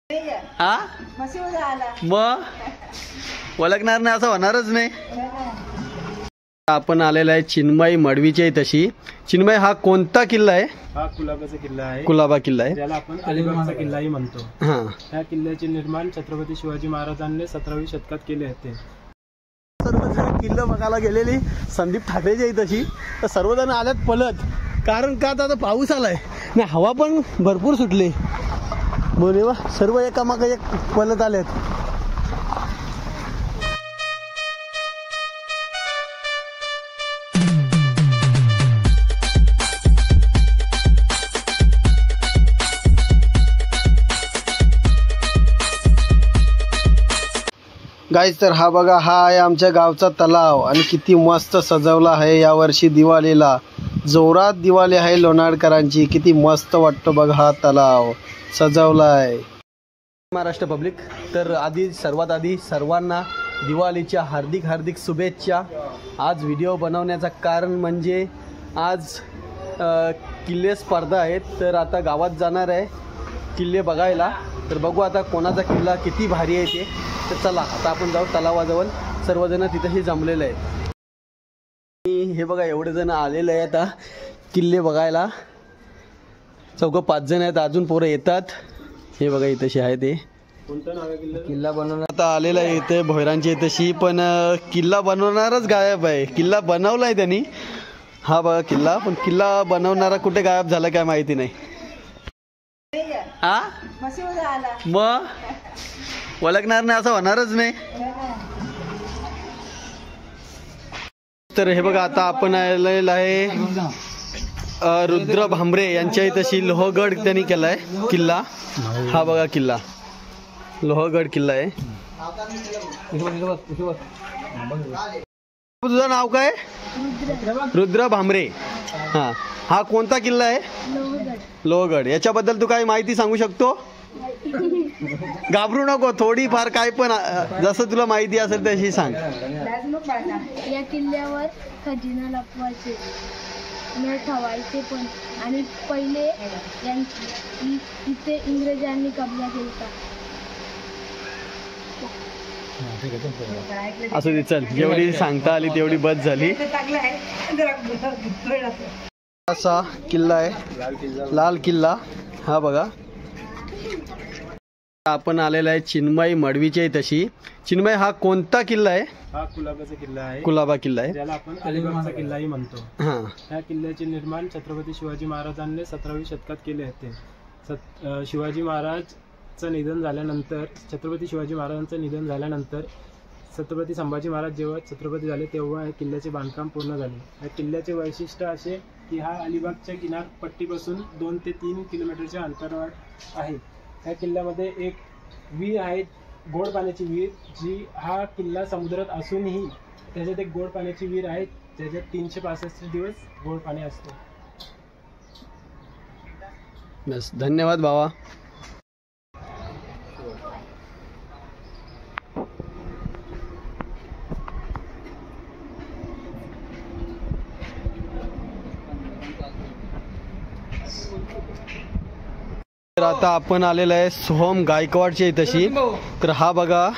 हा मग ओळखणार नाही असं होणारच नाही। आपण आलेला आहे चिन्मय मडवीची तशी। चिन्मय हा कोणता किल्ला आहे? हा कुलाबाचा किल्ला आहे। कुलाबा किल्ला आहे, ज्याला आपण अलिबागचा किल्लाही म्हणतो। हा, या किल्ल्याचे निर्माण छत्रपती शिवाजी महाराजांनी 17वी शतकात केले होते। सर्वजण किल्ला बघायला गेलेली संदीप ठाकरेची तशी, तर सर्वजण आल्यात पळत, कारण का आता पाऊस आलाय आणि हवा पण भरपूर सुटली, बोले सर्व एकामाग एक पळत आलेत। गाईज तर हा बघा, हा आहे आमच्या गावचा तलाव आणि किती मस्त सजवला आहे यावर्षी दिवाळीला। जोरात दिवाळी आहे लोणारकरांची, किती मस्त वाटतो बघा हा तलाव सजवला आहे। महाराष्ट्र पब्लिक, तर सर्वात आधी सर्वांना दिवाळीच्या हार्दिक हार्दिक शुभेच्छा। आज व्हिडिओ बनवण्याचं कारण म्हणजे आज किल्ले स्पर्धा आहेत, तर आता गावात जाणार आहे किल्ले बघायला, तर बघू आता कोणाचा किल्ला किती भारी आहे ते। तर चला आता आपण जाऊ तलावाजवळ, सर्वजण तिथेही जमलेले आहेत। हे बघा एवढे जण आलेले आहेत आता किल्ले बघायला, 4-5 जण आहेत, अजून पोरं येतात। हे बघा इथेशी आहे ते किल्ला बनवणार आता आलेला आहे इथे भोयरांची तशी, पण किल्ला बनवणारच गायब आहे। किल्ला बनवलाय त्यांनी, हा बघा किल्ला, पण किल्ला बनवणारा कुठे गायब झाला काय माहिती नाही। हा मग ओळखणार नाही असं होणारच नाही। तर हे बघा आता आपण आलेलं आहे रुद्र भांबरे यांच्याही तशी लोहगड त्यांनी केलाय किल्ला। हा बघा किल्ला, लोहगड किल्ला आहे। तुझं नाव काय? रुद्र भांबरे। हा, हा कोणता किल्ला आहे? लोहगड। याच्याबद्दल तू काही माहिती सांगू शकतो? घाबरू नको, थोडी फार काय पण जसं तुला माहिती असेल तशी सांग। या किल्ल्यावर खजिना लपवायचे न ठेवायचे पण, आणि पहिले इथे इंग्रजांनी कब्जा केला। असू दे, चल जेवढी सांगता आली तेवढी बस झाली। असा किल्ला आहे लाल किल्ला, हा बघा। आपण आलेला आहे चिन्मय मडवीची तशी। चिन्मय हा कोणता किल्ला आहे? हा कुलाबाचा किल्ला आहे। कुलाबा किल्ला आहे, ज्याला आपण अलिबागचा किल्लाही म्हणतो। हा, या किल्ल्याचे निर्माण छत्रपती शिवाजी महाराजांनी 17वी शतकात केले होते। शिवाजी महाराजचं निधन झाल्यानंतर, छत्रपती शिवाजी महाराजांचं निधन झाल्यानंतर छत्रपती संभाजी महाराज जेव्हा छत्रपती झाले तेव्हा या किल्ल्याचे बांधकाम पूर्ण झाले। या किल्ल्याचे वैशिष्ट्य असे की हा अलिबागच्या किनारपट्टीपासून 2 ते 3 किलोमीटरच्या अंतरावर आहे। या किल्ल्यामध्ये एक विहीर आहे, गोड पाण्याची विहीर, जी हा किल्ला समुद्रात असूनही त्याच्यात एक गोड पाण्याची विहीर आहे, ज्याच्यात 365 दिवस गोड पाणी असते। बस, धन्यवाद भावा। तर आता आपण आलेला आहे सोहम गायकवाडची तशी, तर हा बघा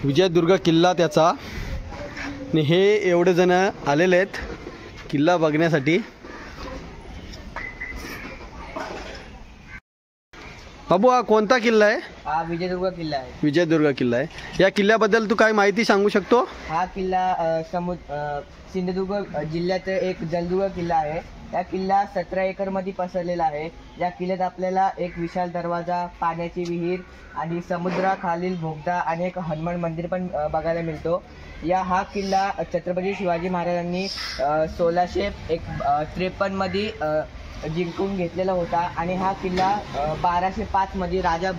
विजयदुर्ग किल्ला त्याचा, आणि हे एवढे जण आलेले आहेत किल्ला बघण्यासाठी। बाबू हा कोणता किल्ला आहे? हा विजयदुर्ग किल्ला आहे। विजयदुर्ग किल्ला आहे। या किल्ल्याबद्दल तू काय माहिती सांगू शकतो? हा किल्ला सिंधुदुर्ग जिल्ह्यात एक जलदुर्ग किल्ला आहे। या किल्ला 17 एकर मध्ये पसरलेला आहे। या किल्ल्यात आपल्याला एक विशाल दरवाजा, पाण्याची विहीर आणि समुद्राखालील बोगदा आणि एक हनुमान मंदिर पण बघायला मिळतो। हा किल्ला छत्रपती शिवाजी महाराजांनी 1653 मध्ये जिंकून घेतलेला होता, आणि हा किल्ला 1205 मध्ये राजा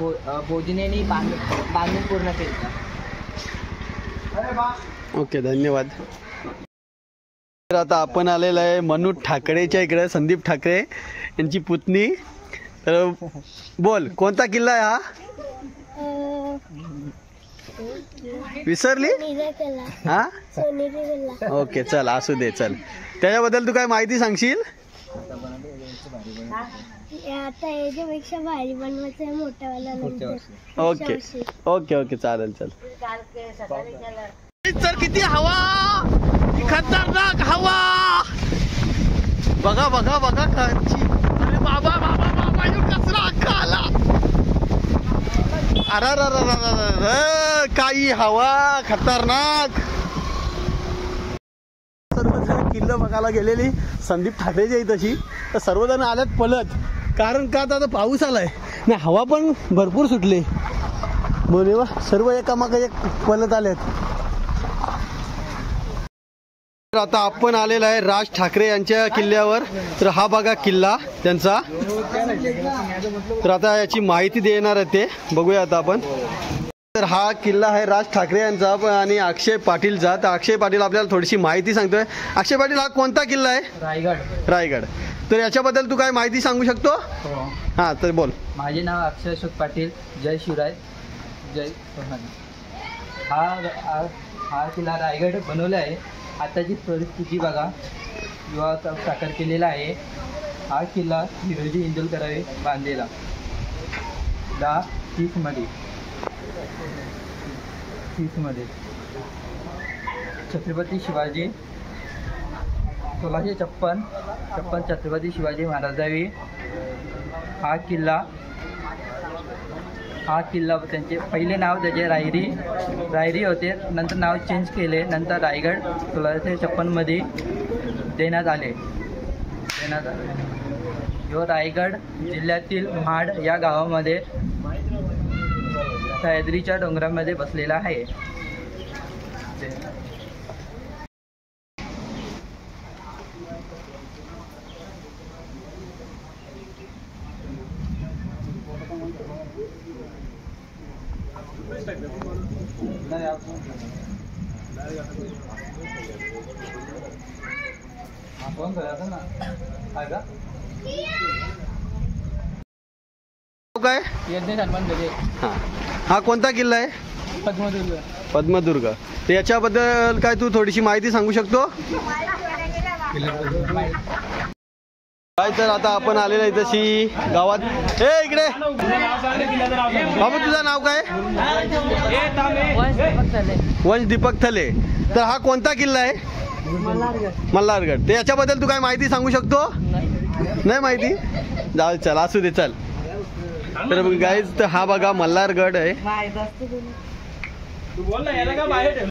भोजनेने बांधून पूर्ण केला। ओके, धन्यवाद। तर आता आपण आलेलं आहे मनोज ठाकरेच्या इकडे, संदीप ठाकरे यांची पुतणी। तर बोल, कोणता किल्ला आहे हा? विसरली? हा, ओके, चल असू दे, चल त्याच्याबद्दल तू काय माहिती सांगशील? आता याच्यापेक्षा भारी बनवायचं आहे मोठ्यावाला ओके ओके ओके चालेल चल. तर किती हवा, खतरनाक हवा. बघा बघा बघा कांची. अरे बाबा बाबा बाबा यो कचरा अख्खा आला. अरे काही हवा खतरनाक. सर्वजण किल्ला बघायला गेलेली संदीप ठाकरेची आहे तशी, तर सर्वजण आल्यात पळत. कारण का आता पाऊस आलाय ना, हवा पण भरपूर सुटली म्हणून सर्व एकामागे एक पळत आलेत. तर आता आपण आलेला आहे राज ठाकरे यांच्या किल्ल्यावर. तर हा बघा किल्ला त्यांचा. तर आता याची माहिती देणार आहे ते बघूया आता आपण. तर हा किल्ला आहे राज ठाकरे यांचा आणि अक्षय पाटीलचा. तर अक्षय पाटील आपल्याला थोडीशी माहिती सांगतोय. अक्षय पाटील, हा कोणता किल्ला आहे? रायगड. रायगड. तर याच्याबद्दल तू काय माहिती सांगू शकतो? हा तर बोल. माझे नाव अक्षय अशोक पाटील. जय शिवराय, जय सोनाली. हा किल्ला रायगड बनवला आहे. आताची परिस्थिती बघा, युवाचा साकार केलेला आहे. हा किल्ला हिरोजी इंदुलकरांनी बांधलेला 1030मध्ये. छत्रपती शिवाजी 1656 छत्रपती शिवाजी महाराजांनी हा किल्ला त्यांचे पहिले नाव त्याचे रायरी होते. नंतर नाव चेंज केले. नंतर रायगड 1656मध्ये देण्यात आले. ह्यो रायगड जिल्ह्यातील महाड या गावामध्ये सह्याद्रीच्या डोंगरामध्ये बसलेला आहे. काय हा कोणता किल्ला आहे? पद्मदुर्ग. तर याच्याबद्दल काय तू थोडीशी माहिती सांगू शकतो काय? तर आता आपण आलेलो आहे तशी गावात. हे इकडे बाबू, तुझं नाव काय? वंश दीपक थले. तर हा कोणता किल्ला आहे? मल्हारगड. तर याच्याबद्दल तू काय माहिती सांगू शकतो? नाही माहिती? जाऊ चल, असू दे चल. तर गाईज, तर हा बघा मल्हारगड आहे.